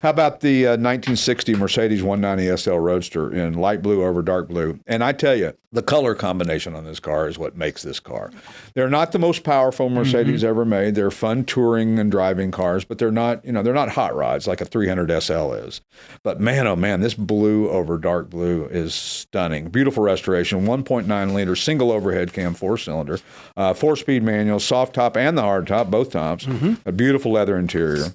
How about the 1960 Mercedes 190SL Roadster in light blue over dark blue? And I tell you, the color combination on this car is what makes this car. They're not the most powerful Mercedes ever made. They're fun touring and driving cars, but they're not, they're not hot rods like a 300 SL is. But man, oh man, this blue over dark blue is stunning. Beautiful restoration, 1.9 liter single overhead cam 4-cylinder, 4-speed manual, soft top and the hard top, both tops. A beautiful leather interior.